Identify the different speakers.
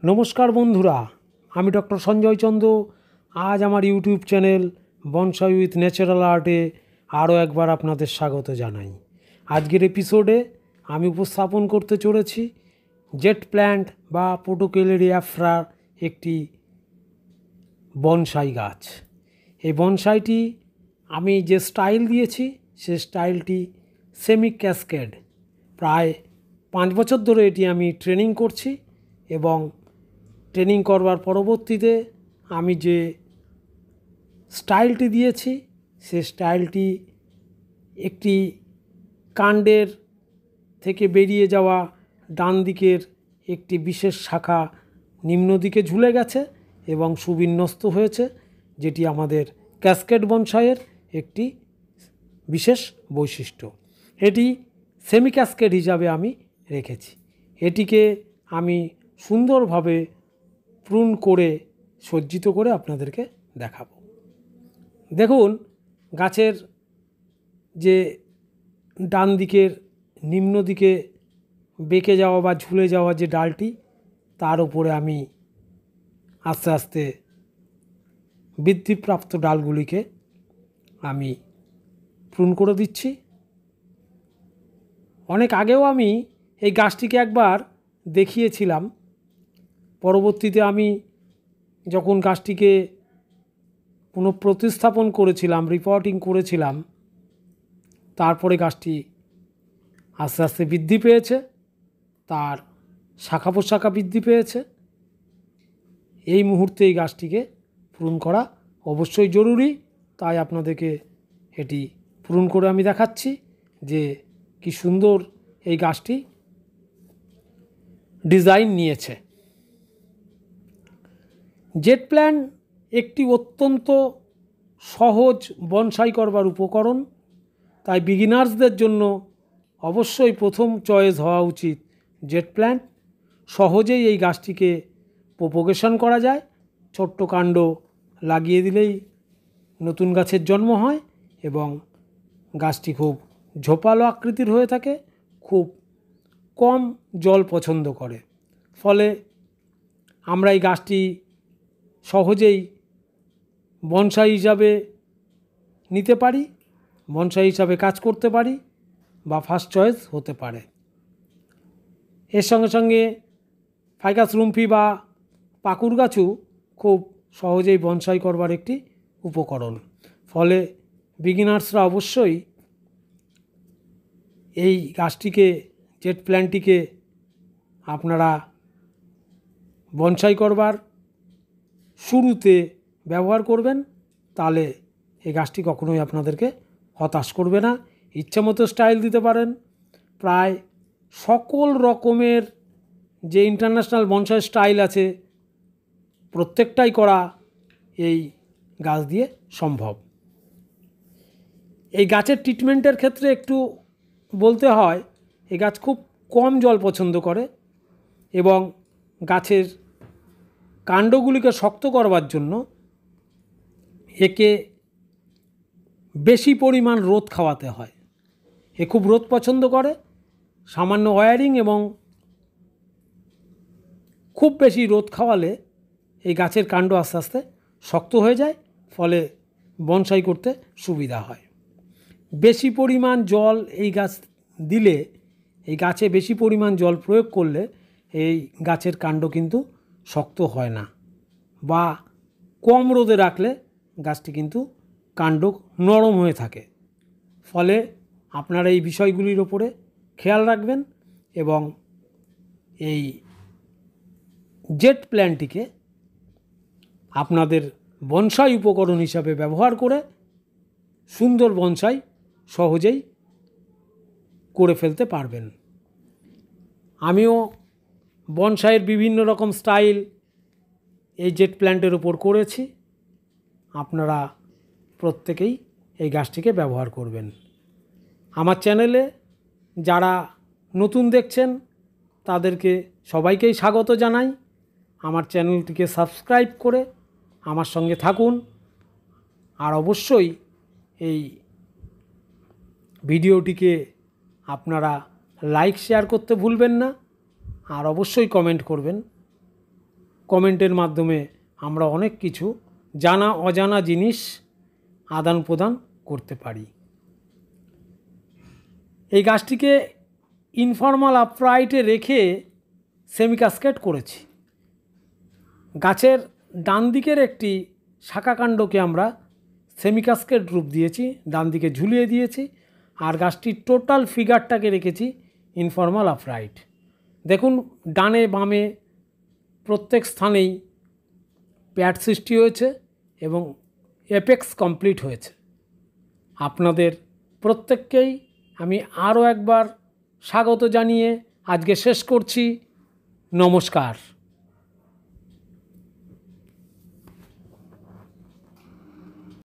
Speaker 1: নমস্কার বন্ধুরা, আমি ডক্টর সঞ্জয় চন্দ্র। আজ আমার YouTube channel bonsai with natural আর্টে আরও একবার আপনাদের স্বাগত জানাই। আজকের এপিসোডে আমি উপস্থাপন করতে চলেছি জেট প্ল্যান্ট বা পোটোকেলেরিয়াফ্রার একটি বনসাই গাছ। এই বনসাইটি আমি যে স্টাইল দিয়েছি সে স্টাইলটি সেমি ক্যাসকেড। প্রায় 5 বছর ধরে এটি আমি ট্রেনিং করছি এবং ট্রেনিং করবার পরবর্তীতে আমি যে স্টাইলটি দিয়েছি সে স্টাইলটি একটি কাণ্ডের থেকে বেরিয়ে যাওয়া ডান দিকের একটি বিশেষ শাখা নিম্ন দিকে ঝুলে গেছে এবং সুবিন্যস্ত হয়েছে, যেটি আমাদের ক্যাসকেড বনসাইয়ের একটি বিশেষ বৈশিষ্ট্য। এটি সেমি ক্যাসকেড হিসাবে আমি রেখেছি। এটিকে আমি সুন্দরভাবে প্রুন করে সজ্জিত করে আপনাদেরকে দেখাবো। দেখুন, গাছের যে ডান দিকের নিম্ন দিকে বেঁকে যাওয়া বা ঝুলে যাওয়া যে ডালটি, তার উপরে আমি আস্তে আস্তে বৃদ্ধিপ্রাপ্ত ডালগুলিকে আমি প্রুন করে দিচ্ছি। অনেক আগেও আমি এই গাছটিকে একবার দেখিয়েছিলাম। পরবর্তীতে আমি যখন গাছটিকে পুনঃপ্রতিস্থাপন করেছিলাম, রিপোর্টিং করেছিলাম, তারপরে গাছটি আস্তে আস্তে বৃদ্ধি পেয়েছে, তার শাখা প্রশাখা বৃদ্ধি পেয়েছে। এই মুহূর্তে এই গাছটিকে পূরণ করা অবশ্যই জরুরি, তাই আপনাদেরকে এটি পূরণ করে আমি দেখাচ্ছি যে কি সুন্দর এই গাছটি ডিজাইন নিয়েছে। জেট প্ল্যান্ট একটি অত্যন্ত সহজ বনসাই করবার উপকরণ, তাই বিগিনার্সদের জন্য অবশ্যই প্রথম চয়েস হওয়া উচিত জেট প্ল্যান্ট। সহজেই এই গাছটিকে প্রোপোগেশন করা যায়, ছোট্ট কাণ্ড লাগিয়ে দিলেই নতুন গাছের জন্ম হয় এবং গাছটি খুব ঝোপালো আকৃতির হয়ে থাকে, খুব কম জল পছন্দ করে। ফলে আমরা এই গাছটি সহজেই বনসাই হিসাবে নিতে পারি, বনসাই হিসাবে কাজ করতে পারি বা ফার্স্ট চয়েস হতে পারে। এর সঙ্গে সঙ্গে ফাইকাস রুম্ফি বা পাকুর গাছও খুব সহজেই বনসাই করবার একটি উপকরণ। ফলে বিগিনার্সরা অবশ্যই এই গাছটিকে, জেট প্ল্যান্টটিকে আপনারা বনসাই করবার শুরুতে ব্যবহার করবেন, তাহলে এই গাছটি কখনোই আপনাদেরকে হতাশ করবে না। ইচ্ছামতো স্টাইল দিতে পারেন। প্রায় সকল রকমের যে ইন্টারন্যাশনাল বনসাই স্টাইল আছে প্রত্যেকটাই করা এই গাছ দিয়ে সম্ভব। এই গাছের ট্রিটমেন্টের ক্ষেত্রে একটু বলতে হয়, এই গাছ খুব কম জল পছন্দ করে এবং গাছের কাণ্ডগুলিকে শক্ত করবার জন্য একে বেশি পরিমাণ রোদ খাওয়াতে হয়। এ খুব রোদ পছন্দ করে। সামান্য ওয়ারিং এবং খুব বেশি রোদ খাওয়ালে এই গাছের কাণ্ড আস্তে আস্তে শক্ত হয়ে যায়, ফলে বনসাই করতে সুবিধা হয়। বেশি পরিমাণ জল এই গাছ দিলে, এই গাছে বেশি পরিমাণ জল প্রয়োগ করলে এই গাছের কাণ্ড কিন্তু শক্ত হয় না, বা কম রোদে রাখলে গাছটি কিন্তু কাণ্ড নরম হয়ে থাকে। ফলে আপনারা এই বিষয়গুলির ওপরে খেয়াল রাখবেন এবং এই জেট প্ল্যান্টটিকে আপনাদের বনসাই উপকরণ হিসাবে ব্যবহার করে সুন্দর বনসাই সহজেই করে ফেলতে পারবেন। আমিও বনসাইয়ের বিভিন্ন রকম স্টাইল এই জেট প্ল্যান্টের ওপর করেছি। আপনারা প্রত্যেকেই এই গাছটিকে ব্যবহার করবেন। আমার চ্যানেলে যারা নতুন দেখছেন তাদেরকে সবাইকেই স্বাগত জানাই। আমার চ্যানেলটিকে সাবস্ক্রাইব করে আমার সঙ্গে থাকুন, আর অবশ্যই এই ভিডিওটিকে আপনারা লাইক শেয়ার করতে ভুলবেন না, আর অবশ্যই কমেন্ট করবেন। কমেন্টের মাধ্যমে আমরা অনেক কিছু জানা অজানা জিনিস আদান প্রদান করতে পারি। এই গাছটিকে ইনফর্মাল আপরাইটে রেখে সেমি কাসকেড করেছি। গাছের ডান দিকের একটি শাখাকাণ্ডকে আমরা সেমি কাসকেড রূপ দিয়েছি, ডান দিকে ঝুলিয়ে দিয়েছি, আর গাছটির টোটাল ফিগারটাকে রেখেছি ইনফর্মাল আপরাইট। দেখুন ডানে বামে প্রত্যেক স্থানেই প্যাড সৃষ্টি হয়েছে এবং এপেক্স কমপ্লিট হয়েছে। আপনাদের প্রত্যেককেই আমি আরও একবার স্বাগত জানিয়ে আজকে শেষ করছি। নমস্কার।